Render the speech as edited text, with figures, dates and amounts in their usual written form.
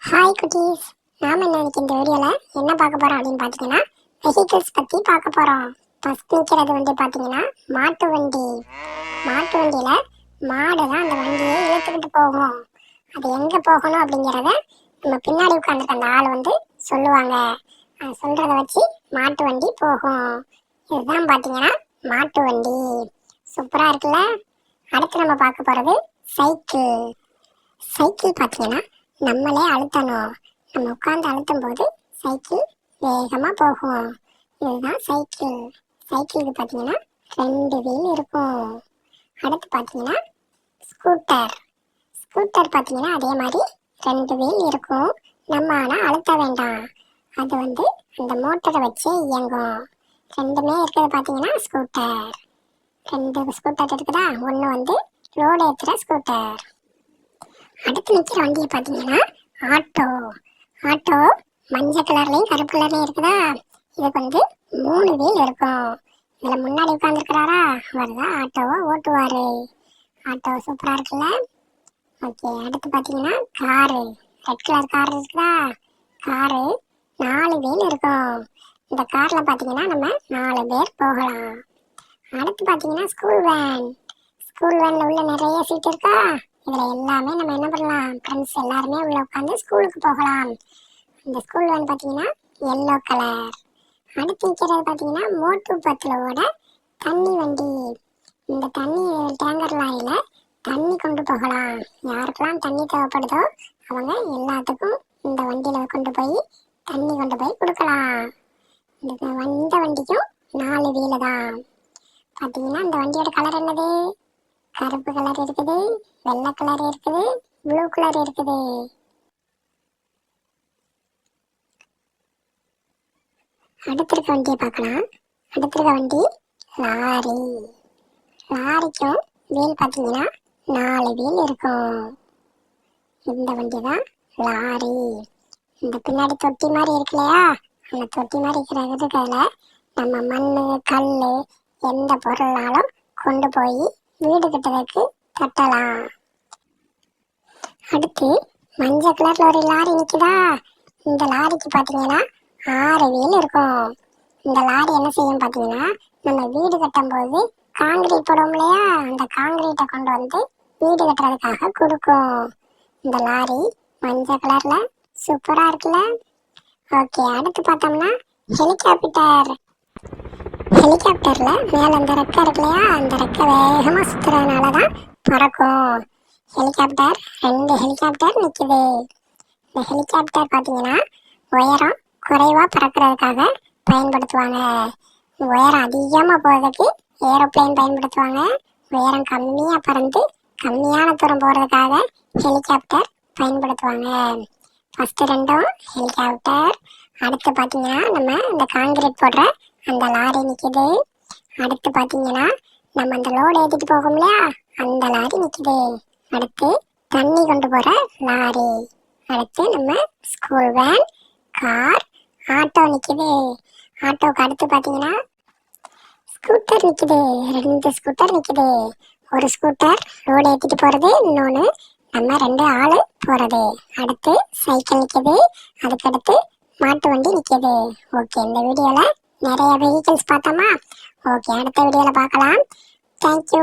Hi குட்டீஸ், நாம இன்னைக்கு இந்த வீடியோவில் என்ன பார்க்க போகிறோம் அப்படின்னு பார்த்தீங்கன்னா வெஹிக்கிள்ஸ் பற்றி பார்க்க போகிறோம். ஃபர்ஸ்ட் நிற்கிறது பார்த்தீங்கன்னா மாட்டு வண்டி. மாட்டு வண்டியில் மாடு தான் அந்த வண்டியை இழுத்துக்கிட்டு போகும். அது எங்கே போகணும் அப்படிங்கிறத நம்ம பின்னாடி உட்காந்துருக்க அந்த ஆள் சொல்லுவாங்க. அது சொல்கிறத வச்சு மாட்டு வண்டி போகும். இதுதான் பார்த்தீங்கன்னா மாட்டு வண்டி. சூப்பராக இருக்குல்ல. அடுத்து நம்ம பார்க்க போகிறது சைக்கிள். சைக்கிள் பார்த்தீங்கன்னா நம்மளே அழுத்தணும். நம்ம உட்காந்து அழுத்தும் போது சைக்கிள் வேகமாக போகும். இதுதான் சைக்கிள். சைக்கிளுக்கு பார்த்தீங்கன்னா 2 வீல் இருக்கும். அடுத்து பார்த்தீங்கன்னா ஸ்கூட்டர். ஸ்கூட்டர் பார்த்தீங்கன்னா அதே மாதிரி 2 வீல் இருக்கும். நம்ம ஆனால் அழுத்த வேண்டாம். அது அந்த மோட்டரை வச்சு இயங்கும். ரெண்டுமே இருக்கிறது பார்த்தீங்கன்னா ஸ்கூட்டர். 2 ஸ்கூட்டர் இருக்குதா. ஒன்று லோடு ஏற்றுற ஸ்கூட்டர். அடுத்து நிற்கிற வண்டியை பார்த்தீங்கன்னா ஆட்டோ. ஆட்டோ மஞ்சள் கலர்லையும் கருப்பு கலர்லையும் இருக்குதா. இதுக்கு 3 வீல் இருக்கும். இதில் முன்னாடி உட்காந்துருக்கிறாரா, அவர் தான் ஆட்டோவை ஓட்டுவார். ஆட்டோ சூப்பராக இருக்குல்ல. ஓகே, அடுத்து பார்த்தீங்கன்னா காரு. ரெட் கலர் கார் இருக்குதா. காரு 4 வீல் இருக்கும். இந்த காரில் பார்த்தீங்கன்னா நம்ம 4 பேர் போகலாம். அடுத்து பார்த்தீங்கன்னா ஸ்கூல் வேன். ஸ்கூல் வேனில் உள்ள நிறைய சீட் இருக்கா. இதில் எல்லாமே நம்ம என்ன பண்ணலாம், ஃப்ரெண்ட்ஸ் எல்லாருமே உள்ளே உட்காந்து ஸ்கூலுக்கு போகலாம். இந்த ஸ்கூல் வேன் பார்த்தீங்கன்னா எல்லோ கலர். அடுத்து நிற்கிறது பார்த்தீங்கன்னா மோட்டு பத்திலோட தண்ணி வண்டி. இந்த தண்ணி டேங்கர் லாரியில் தண்ணி கொண்டு போகலாம். யாருக்கெல்லாம் தண்ணி தேவைப்படுதோ அவங்க எல்லாத்துக்கும் இந்த வண்டியில் கொண்டு போய் தண்ணி கொண்டு போய் கொடுக்கலாம். இந்த வண்டிக்கும் 4 வீலு தான். பார்த்தீங்கன்னா இந்த வண்டியோட கலர் என்னது, கருப்பு கலர் இருக்குது, வெள்ளை கலர் இருக்குது, ப்ளூ கலர் இருக்குது. அடுத்திருக்க வண்டியை பார்க்கலாம். அடுத்திருக்க வண்டி லாரி. லாரிக்கும் வீல் பார்த்தீங்கன்னா 4 வீல் இருக்கும். இந்த வண்டி தான் லாரி. இந்த பின்னாடி தொட்டி மாதிரி இருக்கு இல்லையா, அந்த தொட்டி மாதிரி இருக்கிறதுல நம்ம மண் கல் எந்த பொருள்னாலும் கொண்டு போய் வீடு கட்டுறதுக்கு கட்டலாம். அடுத்து மஞ்சள் கலர்ல ஒரு லாரி நிற்குதா. இந்த லாரிக்கு பார்த்தீங்கன்னா 6 வீல் இருக்கும். இந்த லாரி என்ன செய்யும் பார்த்தீங்கன்னா, நம்ம வீடு கட்டும் போது காங்கிரீட் போடுவோம் இல்லையா, அந்த காங்கிரீட்டை கொண்டு வீடு கட்டுறதுக்காக கொடுக்கும். இந்த லாரி மஞ்சள் கலர்ல சூப்பரா இருக்குல்ல. ஓகே, அடுத்து பார்த்தோம்னா ஹெலிகாப்டர். ஹெலிகாப்டர்ல மேல அந்த ரெக்கை இருக்கு இல்லையா, அந்த ரெக்கை வேகமா சுத்துறதுனால தான் பறக்கும். ஹெலிகாப்டர் 2 ஹெலிகாப்டர் நிக்குது. இந்த ஹெலிகாப்டர் பார்த்தீங்கன்னா உயரம் குறைவா பறக்கிறதுக்காக பயன்படுத்துவாங்க. உயரம் அதிகமாக போகிறதுக்கு ஏரோப்ளேன் பயன்படுத்துவாங்க. உயரம் கம்மியாக பறந்து கம்மியான தூரம் போகிறதுக்காக ஹெலிகாப்டர் பயன்படுத்துவாங்க. ஃபஸ்ட்டு 2ம் ஹெலிகாப்டர். அடுத்து பார்த்தீங்கன்னா நம்ம இந்த காங்கிரீட் போடுற அந்த லாரி நிற்கிது. அடுத்து பார்த்தீங்கன்னா நம்ம அந்த லோடு ஏற்றிட்டு போகும் இல்லையா, அந்த லாரி நிற்கிது. அடுத்து தண்ணி கொண்டு போகிற லாரி. அடுத்து நம்ம ஸ்கூல் வேன், கார், ஆட்டோ நிற்கிது. ஆட்டோவுக்கு அடுத்து பார்த்தீங்கன்னா ஸ்கூட்டர் நிற்கிது. 2 ஸ்கூட்டர் நிற்கிது. ஒரு ஸ்கூட்டர் லோடு ஏற்றிட்டு போகிறது, இன்னொன்று நம்ம 2 ஆள் போகிறது. அடுத்து சைக்கிள் நிற்கிது. அதுக்கடுத்து மாட்டு வண்டி நிற்கிது. ஓகே, இந்த வீடியோவில் நிறைய வெஹிக்கிள்ஸ் பார்த்தோமா. ஓகே, அடுத்த வீடியோவில் பார்க்கலாம். தேங்க்யூ.